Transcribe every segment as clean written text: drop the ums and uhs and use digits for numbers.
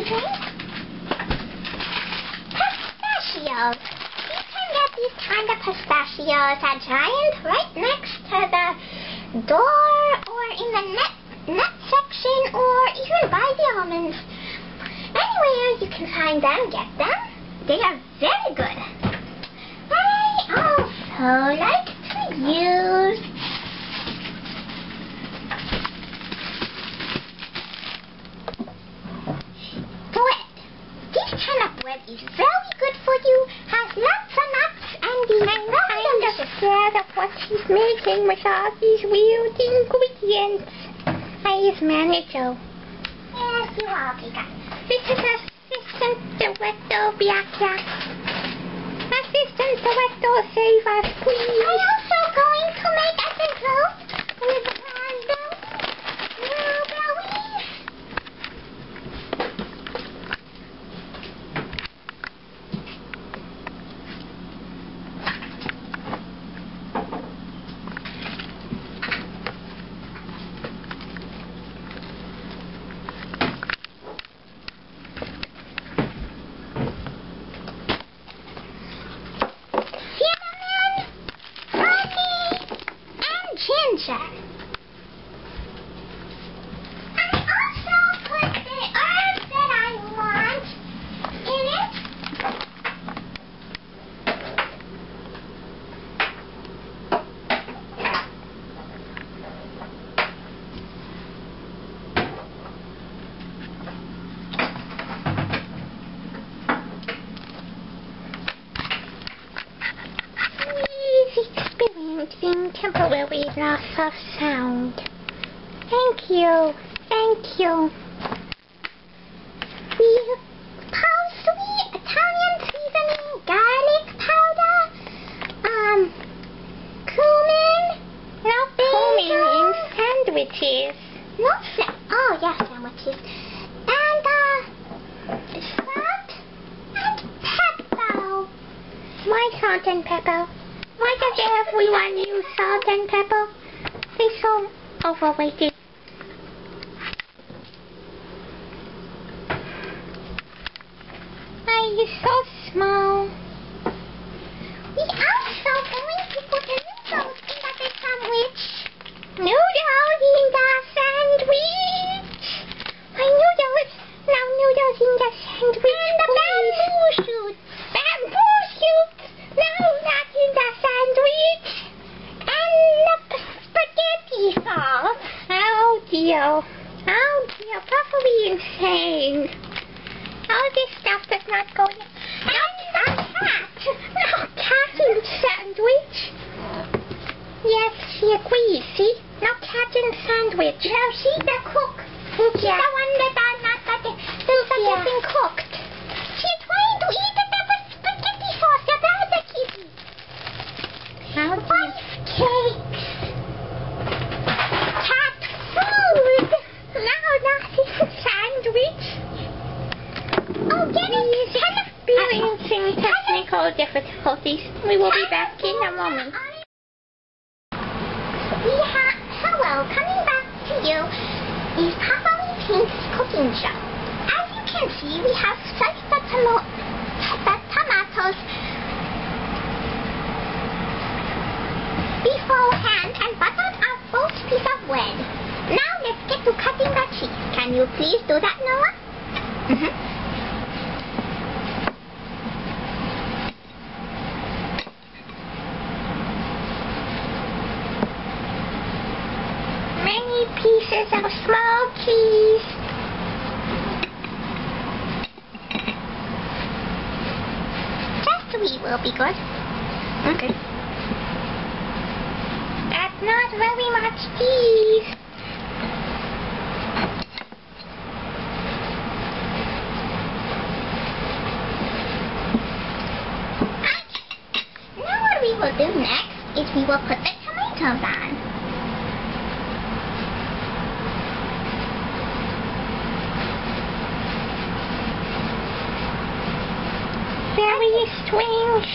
amazing. Pistachios. You can get these kind of pistachios at Giant right next to the door or in the nut section or even by the almonds. Anywhere you can find them, get them. They are very good. I also like to use bread. This kind of bread is very good for you. Has lots of nuts and is very delicious. I'm scared of what she's making with all these weird ingredients. Hi, manager. Yes, you are, Pika. This is Assistant Director Biaka. Assistant Director, save us, please. I'm also going to make a envelope with blueberries. Ginger. I also put the herbs that I want in it. Experiencing temporary loss of sound. Thank you. Thank you. The parsley, Italian seasoning, garlic powder, cumin, Cumin in sandwiches. oh yes, sandwiches, and salt and pepper. Why salt and pepper? Why does everyone use salt and pepper? They're so overrated. You're so small. We also going to put the noodles in the sandwich. Noodles in the sandwich. My noodles. No noodles in the sandwich. And the bamboo shoots. Bamboo shoots. No, not in the sandwich. And the spaghetti sauce. Oh dear. Oh dear. Probably insane. All this stuff does not go in. And the cat. No cat in sandwich. Yes, she agrees. See? No cat in sandwich. No, she's the cook. She's the one that are not getting cooked. She's trying to eat the spaghetti sauce, the other kitty. How Rice cakes. Cat food. No, not in sandwich. Oh, He's experiencing technical difficulties. We will be back in a moment. Hello, coming back to you is Papa Pink's cooking show. As you can see, we have sliced the tomatoes beforehand and buttered our first piece of bread. Now let's get to cutting the cheese. Can you please do that, Noah? Many pieces of small cheese. Just 3 will be good. Okay. That's not very much cheese. Now what we will do next is we will put the tomatoes on. Very strange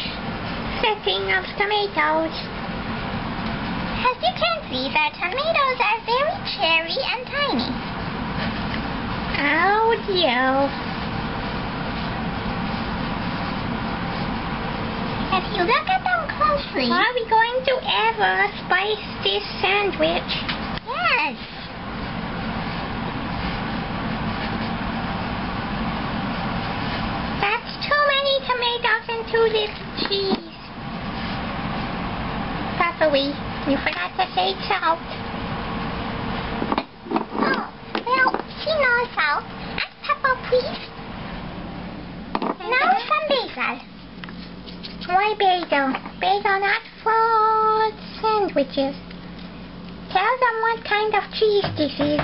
setting of tomatoes. As you can see, the tomatoes are very cherry and tiny. Oh dear. If you look at them closely. Are we going to ever spice this sandwich? Yes. That's too many tomatoes into this cheese. Peppery, you forgot to say salt. Oh, well, she knows salt. And pepper, please. Now some basil. Why basil? Basil not for sandwiches. Tell them what kind of cheese this is.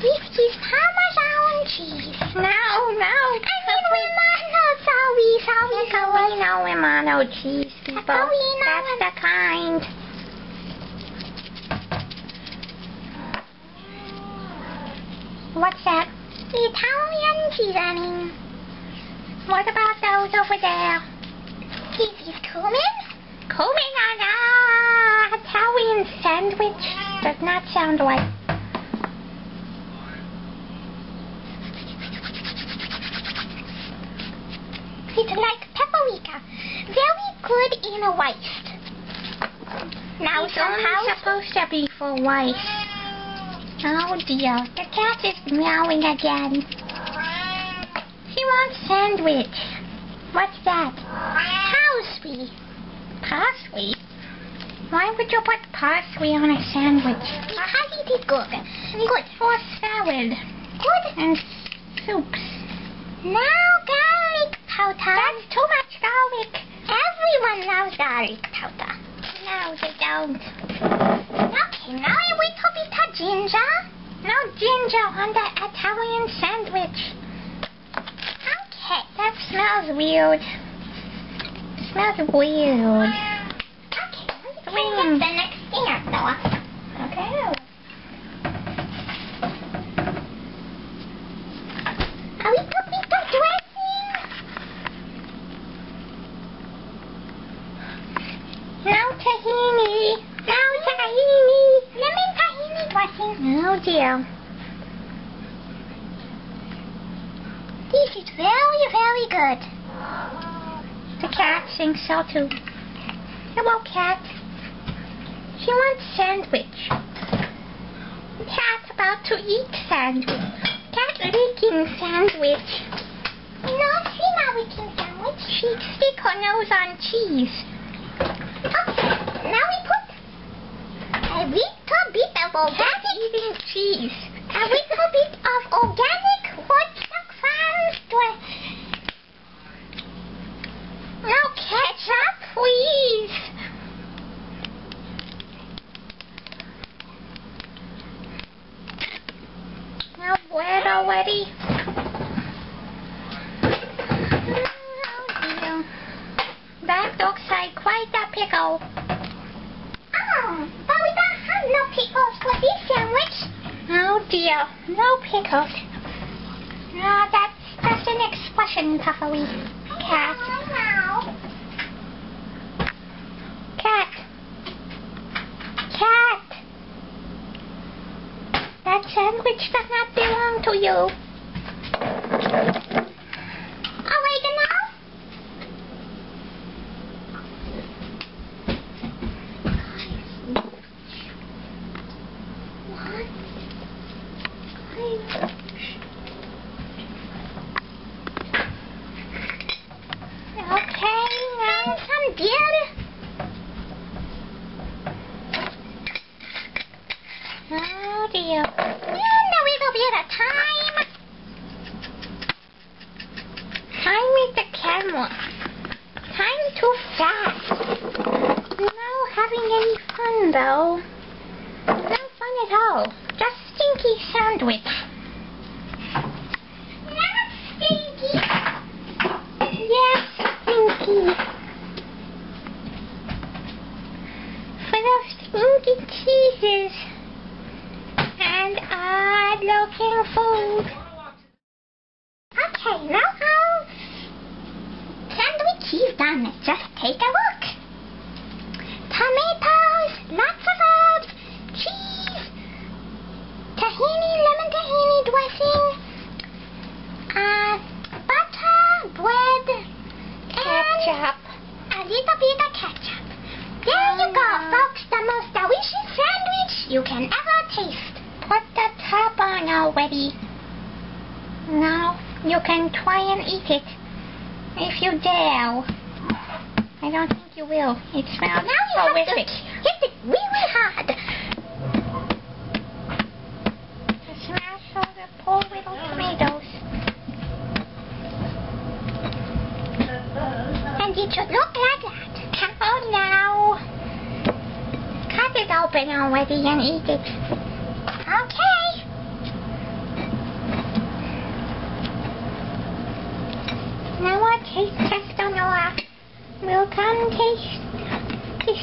This is Parmesan cheese. No. Sorry. No Romano cheese, people. Pecorino. That's the kind. What's that? Italian seasoning. What about those over there? This is cumin. Cumin on a Italian sandwich does not sound right. It's like paprika. Very good in a rice. Now It's only supposed to be for rice. Oh dear, the cat is meowing again. She wants sandwich. What's that? Parsley. Parsley? Why would you put parsley on a sandwich? Because it is good. Good for salad Good. and soups. Now garlic powder. That's too much garlic. Everyone loves garlic powder. No, they don't. Okay, now a little bit of ginger. No ginger on the Italian sandwich. Okay. That smells weird. Smells weird. Okay, let's Swing. the next thing up, Noah. Okay. A little bit of dressing. No tahini. No tahini. Lemon tahini dressing. Oh dear. This is very, very good. The cat thinks so too. Hello, cat. She wants sandwich. Cat about to eat sandwich. Cat licking sandwich. No, she's not licking sandwich. She stick her nose on cheese. Okay, now we put a little bit of Cat organic, eating cheese. a little bit of organic Woodstock Farms No ketchup, please. No bread already. Oh dear. That looks like quite a pickle. Oh, but we don't have no pickles for this sandwich. Oh dear. No pickles. No, that's just an expression, Puffy. Cat. Now. Cat. Cat. That sandwich does not belong to you. Oregano. Okay, now Some dill. oh dear. And a little bit of thyme. Time with the camera. Time too fast. No having any fun though. No fun at all. Just stinky sandwich. Not stinky. Yes, stinky. Full of stinky cheeses. And odd-looking food. Okay, now our sandwich is done. Just take a look. Tomatoes, lots of herbs, cheese, tahini, lemon tahini dressing, butter, bread, and Ketchup. you can ever taste. Put the top on already. Now you can try and eat it. If you dare. I don't think you will. It smells Now you have to horrific. hit it really hard. To smash all the poor little tomatoes. And it should look like that. Oh no. Cut it open already and eat it. Okay. Now our taste tester Nora will come taste the